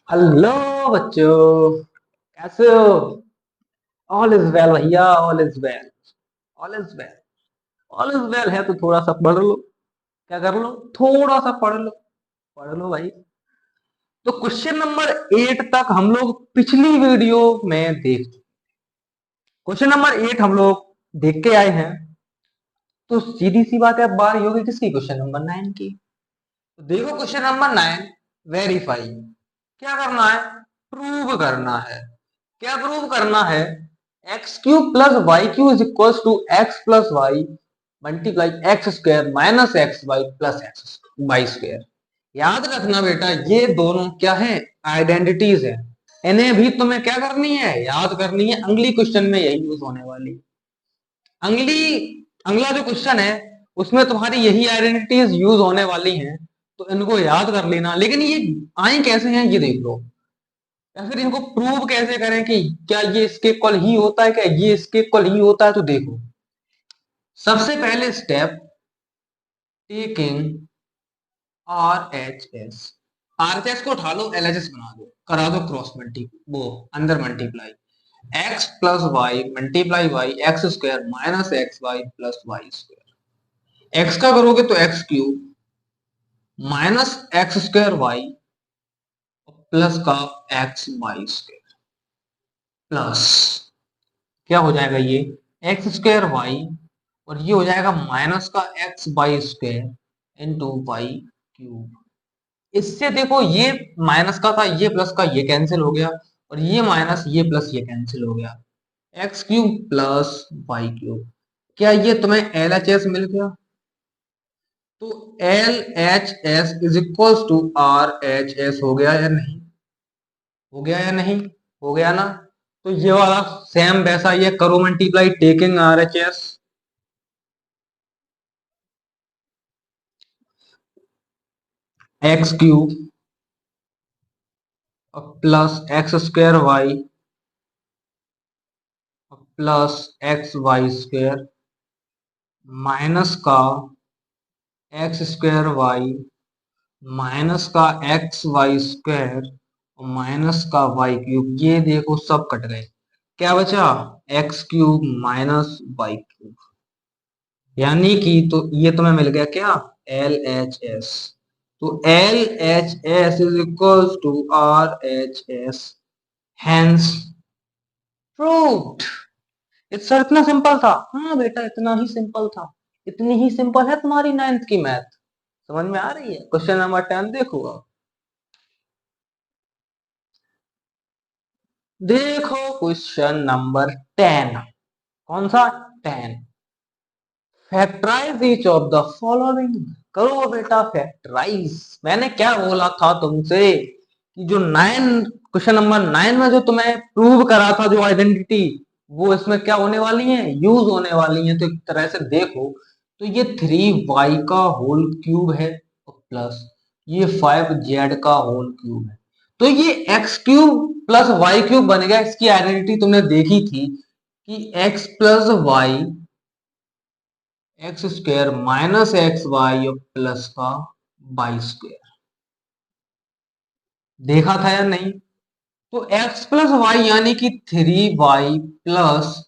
Hello बच्चों, कैसे हो? ऑल इज वेल भैया, all is well. All is well. All is well है तो थोड़ा सा पढ़ लो। क्या कर लो? थोड़ा सा पढ़ लो। पढ़ लो भाई। तो क्वेश्चन नंबर 8 तक हम लोग पिछली वीडियो में देख चुके। क्वेश्चन नंबर 8 हम लोग देख के आए हैं। तो सीधी सी बात है, अब बारी होगी किसकी? क्वेश्चन नंबर 9 की। तो देखो क्वेश्चन नंबर 9, वेरीफाई। क्या करना है? प्रूव करना है। क्या प्रूव करना है? X cube plus y cube is equal to x plus y multiply x square minus x y plus x Y square. याद रखना बेटा, ये दोनों क्या है? आइडेंटिटीज है। इन्हें भी तुम्हें क्या करनी है? याद करनी है। अगली क्वेश्चन में यही यूज होने वाली। अगली अगला जो क्वेश्चन है उसमें तुम्हारी यही आइडेंटिटीज यूज होने वाली हैं। तो इनको याद कर लेना। लेकिन ये आई कैसे हैं ये देख लो, या फिर इनको प्रूव कैसे करें कि क्या ये इसके इक्वल ही होता है, क्या ये इसके इक्वल ही होता है। तो देखो, सबसे पहले step, taking R H S. Are H S को उठा लो, एल एच एस बना दो, करा दो क्रॉस मल्टी, वो अंदर multiply. X plus y multiply y x square minus x y plus y square. X का करोगे तो x cube minus x square Y plus का एक्स वाई स्क्वायर प्लस क्या हो जाएगा ये? एक्स स्क्वायर वाई, और ये हो जाएगा माइनस का x Y square into y cube. इससे देखो, ये माइनस का था, ये प्लस का ये कैंसिल हो गया, और ये माइनस ये प्लस ये कैंसिल हो गया। X cube plus Y cube. क्या ये तुम्हें एल एच एस मिल गया? तो L H S is equal to R H S हो गया या नहीं? हो गया या नहीं? हो गया ना? तो ये वाला सेम वैसा ये करो multiply, taking R H S. X cube plus x square Y plus x Y square minus का एक्स स्क्वायर वाई माइनस का एक्स वाई स्क्वायर और माइनस का वाई क्यूब। ये देखो सब कट गए। क्या बचा? X cube minus Y cube. यानी कि तो ये तुम्हें मिल गया क्या? L H S. तो L H S is equal to R H S, hence proved. Sir इतना सिंपल था? हाँ बेटा, इतना ही सिंपल था। इतनी ही सिंपल है तुम्हारी 9th की मैथ। समझ में आ रही है? क्वेश्चन नंबर 10 देखो अब। देखो क्वेश्चन नंबर 10। कौन सा? 10। Factorise each of the following. करो बेटा फैक्टराइज। मैंने क्या बोला था तुमसे कि जो 9, क्वेश्चन नंबर 9 में जो तुम्हें प्रूव करा था जो आइडेंटिटी, वो इसमें क्या होने वाली है? यूज होने वाली है। तो एक तरह से देखो, तो ये 3y का होल क्यूब है प्लस ये 5z का होल क्यूब है। तो ये x cube plus Y cube बन गया। इसकी आइडेंटिटी तुमने देखी थी कि x plus y x square minus x y plus का वाई स्क्वायर। देखा था या नहीं? तो x प्लस वाई यानी कि 3y प्लस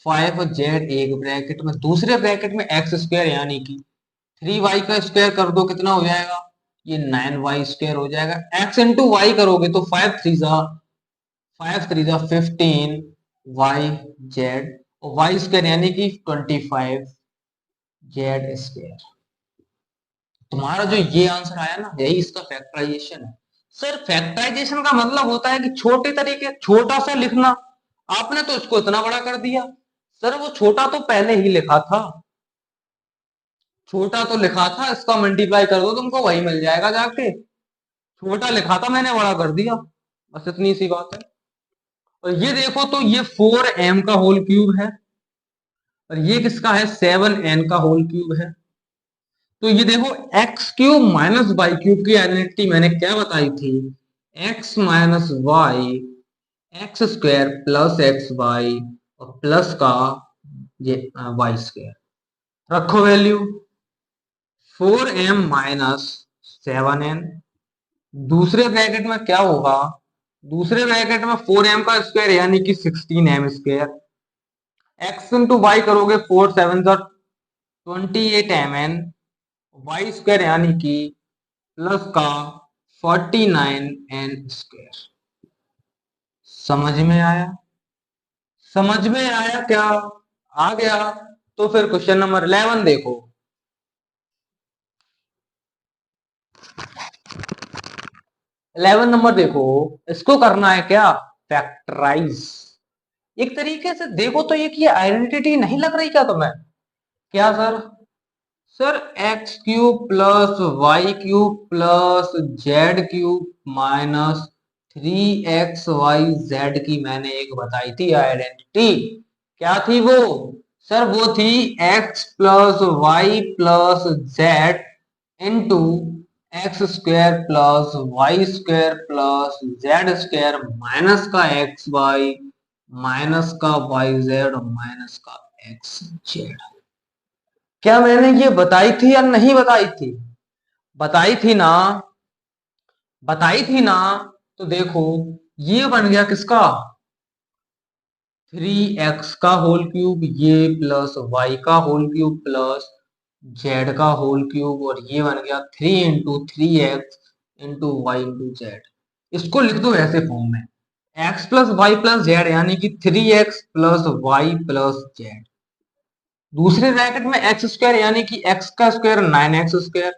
5z, एक ब्रैकेट में, दूसरे ब्रैकेट में एक्स स्क्वायर यानी कि 3y का स्क्वायर कर दो, कितना हो जाएगा? ये 9y स्क्वायर हो जाएगा। x इंटू वाई करोगे तो 5 3 जा 15 y z, और वाई स्क्वायर यानी कि 25 जेड स्क्वायर। तुम्हारा जो ये आंसर आया ना, यही इसका फैक्टराइजेशन है। सर फैक्टराइजेशन का मतलब होता है कि छोटे तरीके, छोटा सा लिखना। आपने तो इसको इतना बड़ा कर दिया। सर वो छोटा तो पहले ही लिखा था। छोटा तो लिखा था, इसका मल्टीप्लाई कर दो, तुमको वही मिल जाएगा जाके। छोटा लिखा था, मैंने बड़ा कर दिया। बस इतनी सी बात है। और ये देखो, तो ये 4m का होल क्यूब है, और ये किसका है? 7n का होल क्यूब है। तो ये देखो, x cube minus Y cube की आइडेंटिटी मैंने क्या बताई थी? X minus y x square plus x y और प्लस का ये वाई स्क्वायर। रखो वैल्यू, 4m माइनस 7n दूसरे ब्रैकेट में क्या होगा, दूसरे ब्रैकेट में 4m का स्क्वायर यानी कि 16m square, x into Y करोगे 4 7 28mn, वाई स्क्वायर यानी कि प्लस का 49n स्क्वायर। समझ में आया? समझ में आया क्या? आ गया? तो फिर क्वेश्चन नंबर 11 देखो। 11 नंबर देखो, इसको करना है क्या, फैक्टराइज। एक तरीके से देखो तो एक ये आइडेंटिटी नहीं लग रही क्या तुम्हें? क्या sir? Sir x cube plus Y cube plus Z cube minus 3xy z की मैंने एक बताई थी आइडेंटिटी। क्या थी वो? सर वो थी x plus Y plus Z into x square plus y square plus z square minus का एक्स वाई माइनस का वाई जेड माइनस का एक्स जेड। क्या मैंने ये बताई थी या नहीं बताई थी? बताई थी ना? बताई थी ना? तो देखो, ये बन गया किसका, 3x का होल क्यूब, ये प्लस y का होल क्यूब प्लस z का होल क्यूब, और ये बन गया 3 into 3x into y into z. इसको लिख दो ऐसे फॉर्म में, x plus Y plus z यानी कि 3x plus Y plus z. दूसरे ब्रैकेट में एक्स स्क्वायर यानी कि x का square 9x square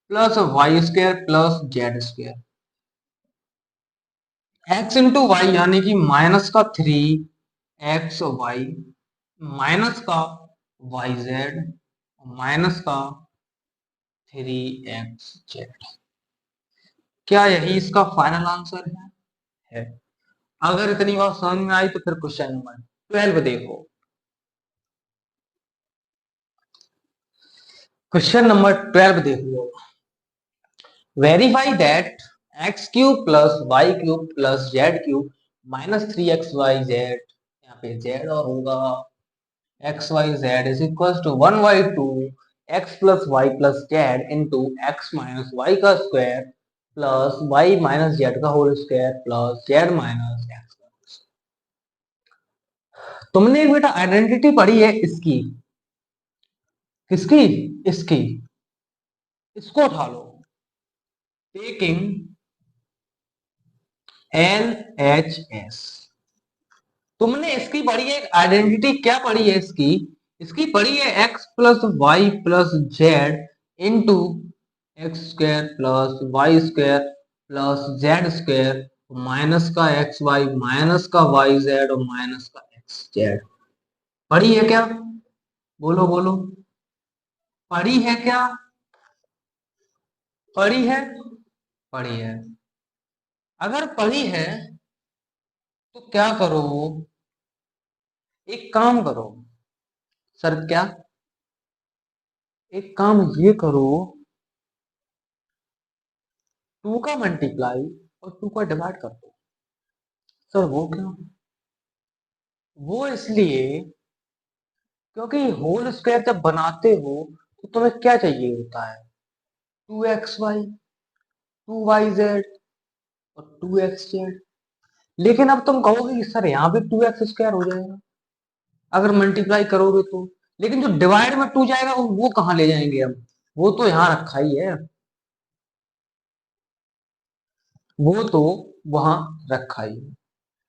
plus y square plus z square, x into y यानी कि माइनस का 3xy माइनस का वाई जेड माइनस का 3xz। क्या यही इसका फाइनल आंसर है? अगर इतनी बात समझ में आई तो फिर क्वेश्चन नंबर 12 देखो। क्वेश्चन नंबर 12 देखो, verify that X cube plus Y cube plus Z cube minus 3xy z, यहाँ पे z और होगा X Y Z is equal to 1/2 x plus Y plus Z into X minus Y का square plus Y minus Z का whole square plus Z minus X. तुमने एक बेटा identity पढ़ी है इसकी, किसकी? इसकी। इसको उठा लो, टेकिंग एल एच एस। तुमने इसकी पढ़ी है आइडेंटिटी, क्या पढ़ी है इसकी? इसकी पढ़ी है x plus Y plus Z into x square plus y square plus z square minus का एक्स वाई माइनस का वाई जेड और माइनस का एक्स जेड। पढ़ी है क्या? बोलो बोलो, पढ़ी है क्या? पढ़ी है? पढ़ी है? अगर पढ़ी है तो क्या करो, एक काम करो। सर क्या? एक काम ये करो, 2 का मल्टीप्लाई और 2 का डिवाइड कर दो। सर वो क्यों? वो इसलिए क्योंकि होल स्क्वायर जब बनाते हो तो तुम्हें क्या चाहिए होता है, 2xy 2yz और 2xz। लेकिन अब तुम कहोगे कि सर यहाँ भी 2x स्क्वायर हो जाएगा अगर मल्टीप्लाई करोगे तो, लेकिन जो डिवाइड में 2 जाएगा वो कहाँ ले जाएंगे हम, वो तो यहाँ रखा ही है, वो तो वहां रखा ही है।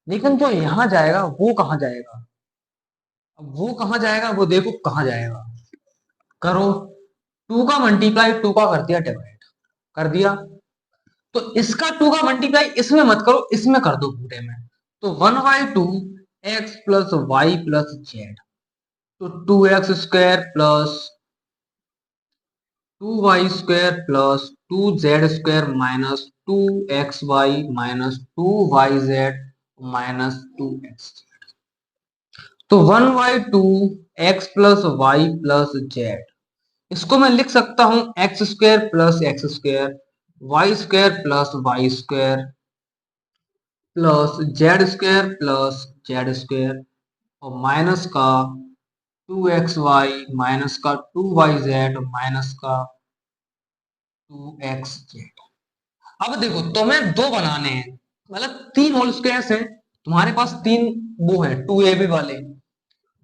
लेकिन जो यहाँ जाएगा वो कहाँ जाएगा? अब वो कहाँ जाएगा, वो देखो कहाँ जाएगा। करो, 2 का मल्टीप्लाई 2 का कर दिया डिवाइड, कर दिया। तो इसका 2 का मल्टीप्लाई इसमें मत करो, इसमें कर दो पूरे में। तो 1/2 x plus Y plus z, तो 2x square plus 2y square plus 2z square minus 2xy minus 2yz minus 2x। तो 1/2 x plus Y plus z, इसको मैं लिख सकता हूं x square plus x square y square plus y square plus z square और minus का 2xy minus का 2yz minus का 2xz। अब देखो तुम्हें दो बनाने हैं, मतलब तीन होल स्क्वायर्स है तुम्हारे पास, तीन वो है टू ए बी वाले,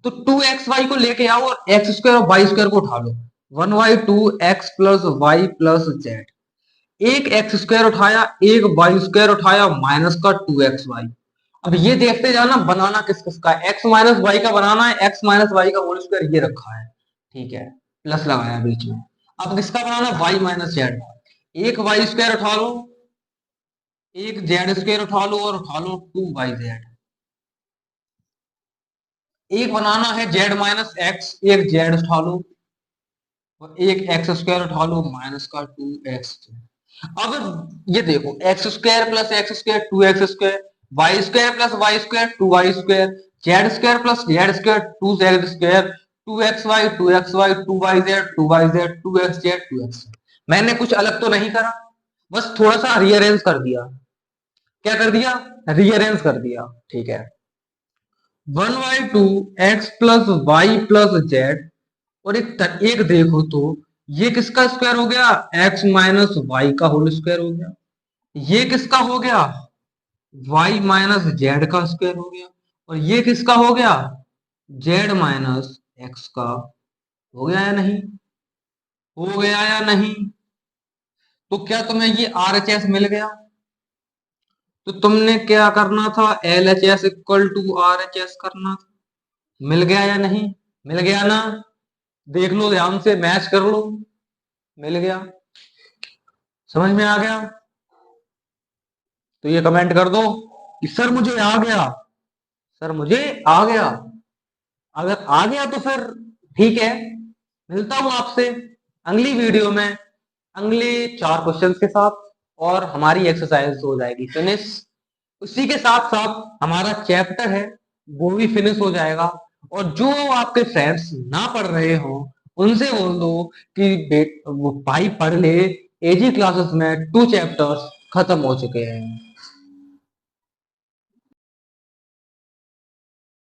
तो टू एक्स वाई को लेके आओ और एक्स स्क्वायर और वाई स्क्वायर को उठा लो, one by two x plus Y plus z. एक एक्स स्क्वायर उठाया, एक वाई स्क्वायर उठाया, माइनस का टू एक्स वाई। अब ये देखते जाना बनाना किस किस का है, एक्स माइनस वाई का बनाना है, एक्स माइनस वाई का होल स्क्वायर ये रखा है, ठीक है, प्लस लगाया बीच में। अब किसका बनाना, वाई माइनस जेड। एक वाई स्क्वायर उठा लो, एक जेड स्क्वायर उठा लो और उठा लो टू वाई जेड। एक बनाना है जेड माइनस एक्स, एक जेड उठा लो और एक एक्स स्क्वायर उठा लो माइनस का टू एक्स। अब ये देखो x square plus x square two x square, y square plus y square two y square, z square plus z square two z square, two x y two y z two x z two x. मैंने कुछ अलग तो नहीं करा, बस थोड़ा सा rearrange कर दिया। क्या कर दिया, रीअरेंज कर दिया, ठीक है। One by two x plus Y plus z, और एक देखो तो ये किसका स्क्वायर हो गया, एक्स माइनस वाई का होल स्क्वायर हो गया। ये किसका हो गया, वाई माइनस जेड का स्क्वायर हो गया। और ये किसका हो गया, जेड माइनस एक्स का। हो गया या नहीं, हो गया या नहीं। तो क्या तुम्हें ये आर एच एस मिल गया, तो तुमने क्या करना था, L H S equal to R H S करना था। मिल गया या नहीं, मिल गया ना, देख लो ध्यान से, मैच कर लो, मिल गया, समझ में आ गया। तो ये कमेंट कर दो कि सर मुझे आ गया, सर मुझे आ गया। अगर आ गया तो फिर ठीक है, मिलता हूं आपसे अगली वीडियो में अगले चार क्वेश्चंस के साथ, और हमारी एक्सरसाइज हो जाएगी फिनिश। उसी के साथ साथ हमारा चैप्टर है वो भी फिनिश हो जाएगा। और जो आपके फ्रेंड्स ना पढ़ रहे हो उनसे बोल दो कि वो भाई पढ़ ले, एजी क्लासेस में टू चैप्टर्स खत्म हो चुके हैं।